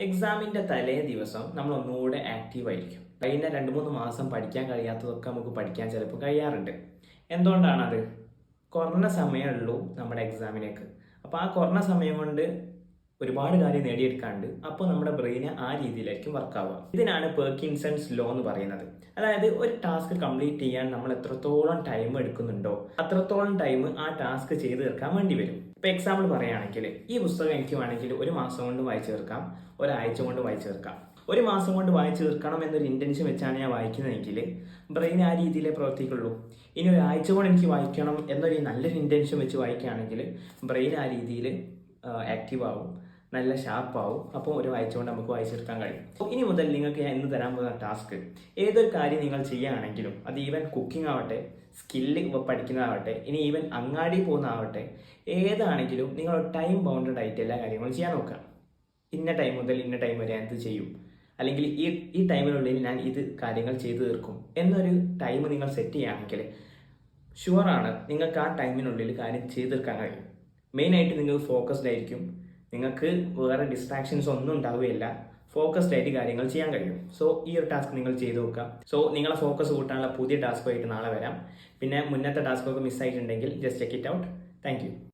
എക്സാമിൻ്റെ തലേ ദിവസം നമ്മൾ ഒന്നുകൂടെ ആക്റ്റീവ് ആയിരിക്കും. കഴിഞ്ഞ 2-3 മാസം പഠിക്കാൻ കഴിയാത്തതൊക്കെ നമുക്ക് പഠിക്കാൻ ചിലപ്പോൾ കഴിയാറുണ്ട്. എന്തുകൊണ്ടാണത്? കുറഞ്ഞ സമയമേ നമ്മുടെ എക്സാമിലേക്ക്. അപ്പോൾ ആ കുറഞ്ഞ സമയം കൊണ്ട് ഒരുപാട് കാര്യം നേടിയെടുക്കാണ്ട് അപ്പോൾ നമ്മുടെ ബ്രെയിന് ആ രീതിയിലായിരിക്കും വർക്ക് ആവുക. ഇതിനാണ് പെർക്കിൻസൺസ് ലോ എന്ന് പറയുന്നത്. അതായത് ഒരു ടാസ്ക് കംപ്ലീറ്റ് ചെയ്യാൻ നമ്മൾ എത്രത്തോളം ടൈം എടുക്കുന്നുണ്ടോ അത്രത്തോളം ടൈം ആ ടാസ്ക് ചെയ്ത് തീർക്കാൻ വേണ്ടി വരും. ഇപ്പൊ എക്സാമ്പിൾ പറയുകയാണെങ്കിൽ ഈ പുസ്തകം എനിക്ക് വേണമെങ്കിൽ 1 മാസം കൊണ്ട് വായിച്ചു തീർക്കാം, ഒരാഴ്ച കൊണ്ട് വായിച്ചു തീർക്കാം. 1 മാസം കൊണ്ട് വായിച്ചു തീർക്കണം എന്നൊരു ഇന്റൻഷൻ വെച്ചാണ് ഞാൻ വായിക്കുന്നതെങ്കിൽ ബ്രെയിൻ ആ രീതിയിലേ പ്രവർത്തിക്കുള്ളൂ. ഇനി ഒരാഴ്ച കൊണ്ട് എനിക്ക് വായിക്കണം എന്നൊരു നല്ലൊരു ഇന്റൻഷൻ വെച്ച് വായിക്കുകയാണെങ്കിൽ ബ്രെയിൻ ആ രീതിയിൽ ആക്റ്റീവ് ആവും, നല്ല ഷാർപ്പാവും. അപ്പോൾ ഒരു ആഴ്ച കൊണ്ട് നമുക്ക് വായിച്ചെടുക്കാൻ കഴിയും. ഇനി മുതൽ നിങ്ങൾക്ക് ഞാൻ ഇന്ന് തരാൻ പോകുന്ന ടാസ്ക്, ഏതൊരു കാര്യം നിങ്ങൾ ചെയ്യുകയാണെങ്കിലും അത് ഈവൻ കുക്കിംഗ് ആവട്ടെ, സ്കില്ല് പഠിക്കുന്നതാവട്ടെ, ഇനി ഈവൻ അങ്ങാടി പോകുന്നതാവട്ടെ, ഏതാണെങ്കിലും നിങ്ങൾ ടൈം ബൗണ്ടഡ് ആയിട്ട് എല്ലാ കാര്യങ്ങളും ചെയ്യാൻ നോക്കുക. ഇന്ന ടൈം മുതൽ ഇന്ന ടൈം വരെ ഞാൻ ഇത് ചെയ്യും, അല്ലെങ്കിൽ ഈ ടൈമിനുള്ളിൽ ഞാൻ ഇത് കാര്യങ്ങൾ ചെയ്തു തീർക്കും എന്നൊരു ടൈം നിങ്ങൾ സെറ്റ് ചെയ്യുകയാണെങ്കിൽ ഷുവറാണ് നിങ്ങൾക്ക് ആ ടൈമിനുള്ളിൽ കാര്യം ചെയ്തു തീർക്കാൻ കഴിയും. മെയിനായിട്ട് നിങ്ങൾ ഫോക്കസ്ഡ് ആയിരിക്കും, നിങ്ങൾക്ക് വേറെ ഡിസ്ട്രാക്ഷൻസ് ഒന്നും ഉണ്ടാവുകയില്ല, ഫോക്കസ്ഡ് ആയിട്ട് കാര്യങ്ങൾ ചെയ്യാൻ കഴിയും. സോ ഈ ഒരു ടാസ്ക് നിങ്ങൾ ചെയ്ത് നോക്കുക. സോ നിങ്ങളെ ഫോക്കസ് കൂട്ടാനുള്ള പുതിയ ടാസ്കുമായിട്ട് നാളെ വരാം. പിന്നെ മുന്നത്തെ ടാസ്കൊക്കെ മിസ്സായിട്ടുണ്ടെങ്കിൽ just check it out. Thank U.